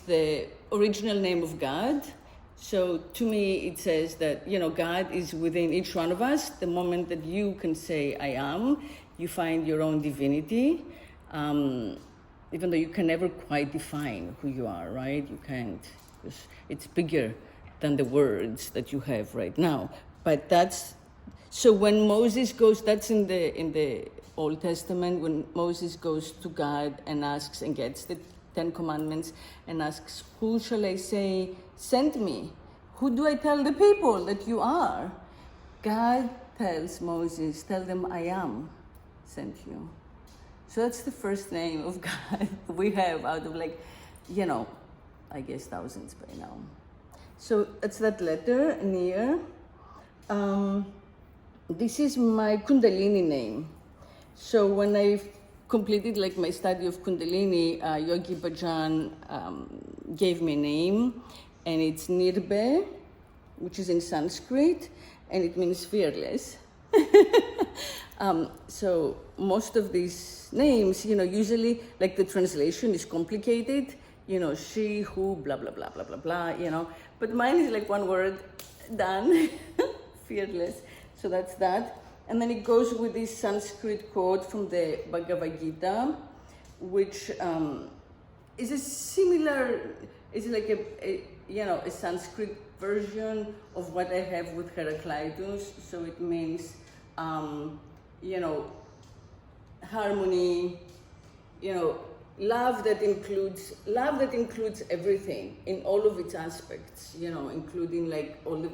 the original name of God. So to me, it says that, God is within each one of us. The moment that you can say, I am, you find your own divinity, even though you can never quite define who you are, right? You can't, because it's bigger than the words that you have right now. But so when Moses goes, that's in the Old Testament, when Moses goes to God and asks and gets the 10 Commandments and asks, who shall I say sent me? Who do I tell the people that you are? God tells Moses, tell them I am sent you. So that's the first name of God we have out of I guess thousands by now. So it's that letter near. This is my Kundalini name. So when I completed my study of Kundalini, Yogi Bhajan gave me a name, and it's Nirbe, which is in Sanskrit, and it means fearless. So most of these names, usually the translation is complicated, she, who, blah, blah, blah, blah, blah, blah, but mine is one word, done, fearless. So that's that. And then it goes with this Sanskrit quote from the Bhagavad Gita, which is a similar, it's a Sanskrit version of what I have with Heraclitus. So it means, harmony, love that includes everything in all of its aspects, including all the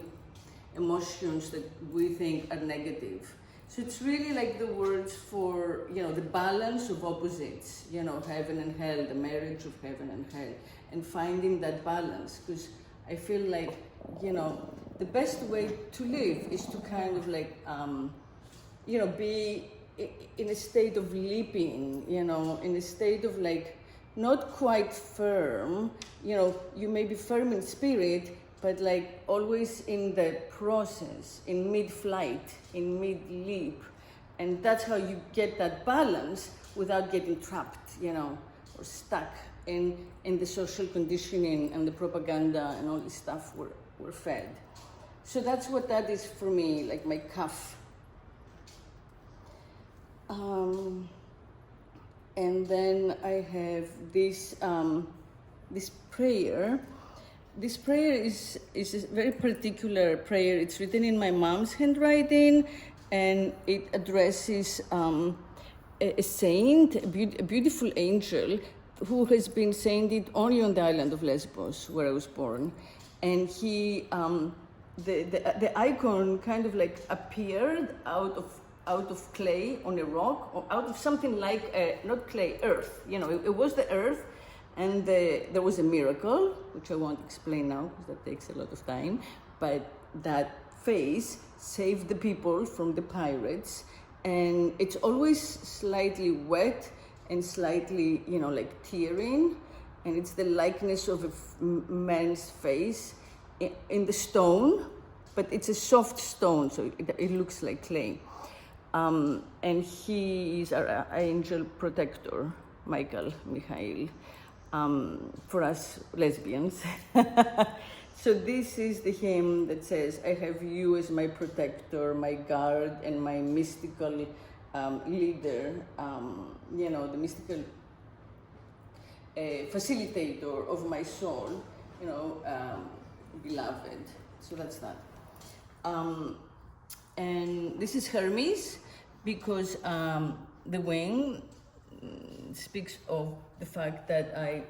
emotions that we think are negative. So it's really the words for, the balance of opposites, heaven and hell, the marriage of heaven and hell, and finding that balance. Because I feel the best way to live is to kind of be in a state of leaping, in a state of not quite firm, you may be firm in spirit, but always in the process, in mid-flight, in mid-leap. And that's how you get that balance without getting trapped, or stuck in the social conditioning and the propaganda and all this stuff we're fed. So that's what that is for me, my kaf. And then I have this prayer. This prayer is a very particular prayer. It's written in my mom's handwriting, and it addresses a saint, a beautiful angel, who has been sainted only on the island of Lesbos, where I was born. And he, the icon kind of appeared out of clay on a rock, or out of something not clay, earth. It was the earth. And there was a miracle, which I won't explain now because that takes a lot of time, but that face saved the people from the pirates. And it's always slightly wet and slightly, tearing. And it's the likeness of a man's face in the stone, but it's a soft stone, so it looks like clay. And he is our angel protector, Michael. For us lesbians. So this is the hymn that says, I have you as my protector, my guard, and my mystical leader, the mystical facilitator of my soul, beloved. So that's that. And this is Hermes, because the wing speaks of the fact that I,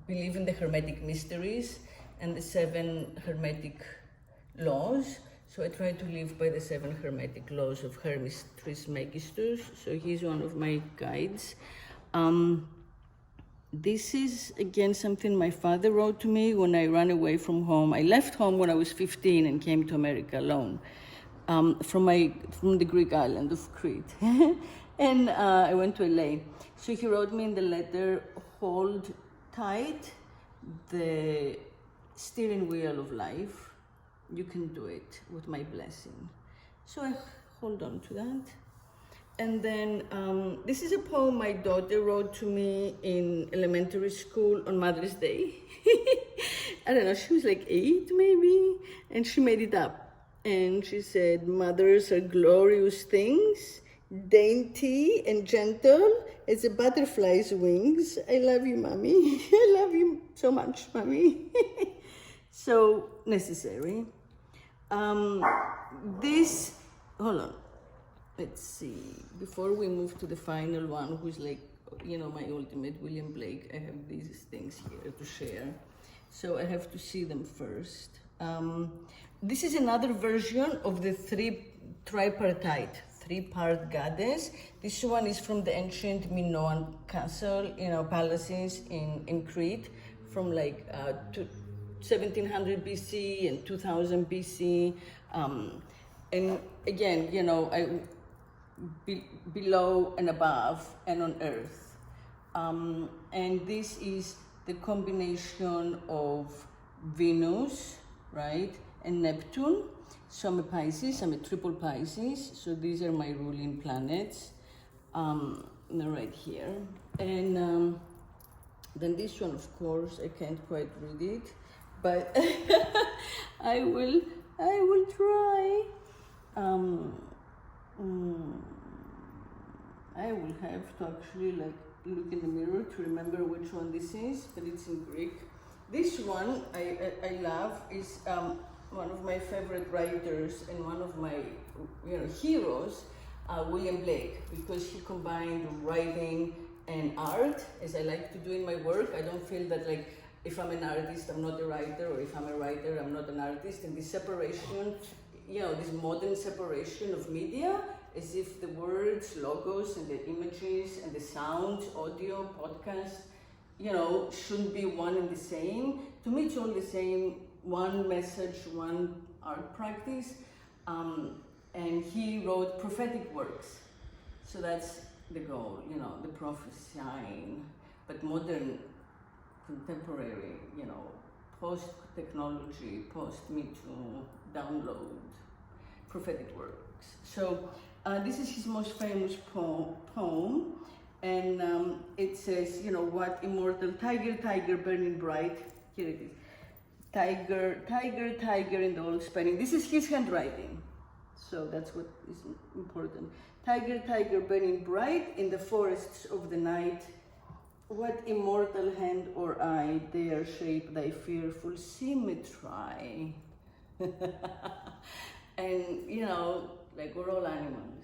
believe in the Hermetic mysteries and the 7 Hermetic laws. So I try to live by the 7 Hermetic laws of Hermes Trismegistus. So he's one of my guides. This is, again, something my father wrote to me when I ran away from home. I left home when I was 15 and came to America alone, from the Greek island of Crete. And I went to LA. So he wrote me in the letter, hold tight the steering wheel of life. You can do it with my blessing. So I hold on to that. And then this is a poem my daughter wrote to me in elementary school on Mother's Day. I don't know, she was like 8 maybe, and she made it up. And she said, mothers are glorious things, dainty and gentle as a butterfly's wings. I love you, Mommy. I love you so much, Mommy. So necessary. This, hold on. Let's see, before we move to the final one, who's like, you know, my ultimate William Blake, I have these things here to share. So I have to see them first. This is another version of the tripartite, three-part goddess. This one is from the ancient Minoan castle, you know, palaces in Crete, from like 1700 BC and 2000 BC. And again, you know, below and above and on earth. And this is the combination of Venus, right, and Neptune. So I'm a Pisces, I'm a triple Pisces, so these are my ruling planets. They're right here. And then this one, of course, I can't quite read it, but I will try. I will have to actually like look in the mirror to remember which one this is, but it's in Greek. This one I love is one of my favorite writers and one of my heroes, William Blake, because he combined writing and art, as I like to do in my work. I don't feel that like if I'm an artist, I'm not a writer, or if I'm a writer, I'm not an artist. And this separation, this modern separation of media, as if the words, logos, and the images, and the sounds, audio, podcast, shouldn't be one and the same. To me, it's all the same, one message, one art practice. And he wrote prophetic works. So that's the goal, the prophesying, but modern, contemporary, post-technology, post-Me Too, download, prophetic works. So this is his most famous poem, and it says, what immortal tiger, tiger burning bright, here it is, tiger, tiger, tiger in the old Spanish. This is his handwriting, so that's what is important. Tiger, tiger burning bright in the forests of the night, what immortal hand or eye dare shape thy fearful symmetry? And, like we're all animals.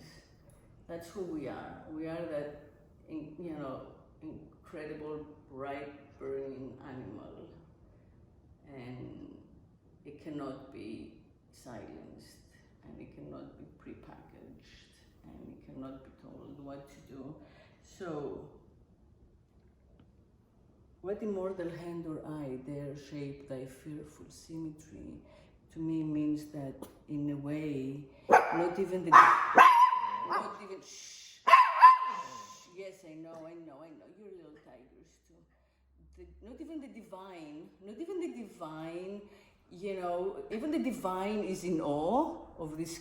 That's who we are. We are that, incredible, bright, burning animal. And it cannot be silenced, and it cannot be prepackaged, and it cannot be told what to do. So, what immortal hand or eye dare shape thy fearful symmetry? To me means that, in a way, not even, shh, yes, I know, you're little tigers too. Not even the divine, even the divine is in awe of this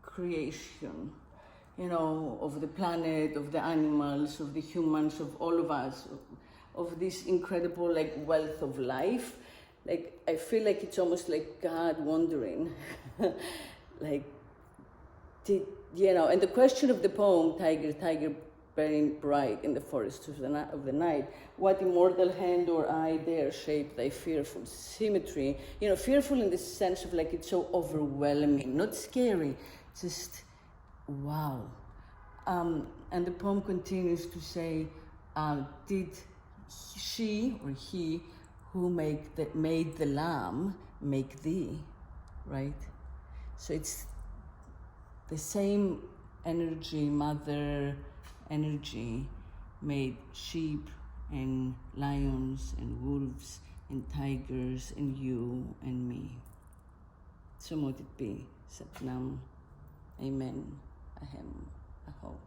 creation, of the planet, of the animals, of the humans, of all of us, of this incredible wealth of life. I feel like it's almost like God wondering, and the question of the poem, tiger, tiger burning bright in the forests of the night, what immortal hand or eye dare shape thy fearful symmetry? Fearful in the sense of it's so overwhelming, not scary, just wow. And the poem continues to say, did she or he who made the lamb make thee, right? So it's the same energy, mother energy, made sheep and lions and wolves and tigers and you and me. So mote it be. Sat Nam. Amen. Ahem. Aho.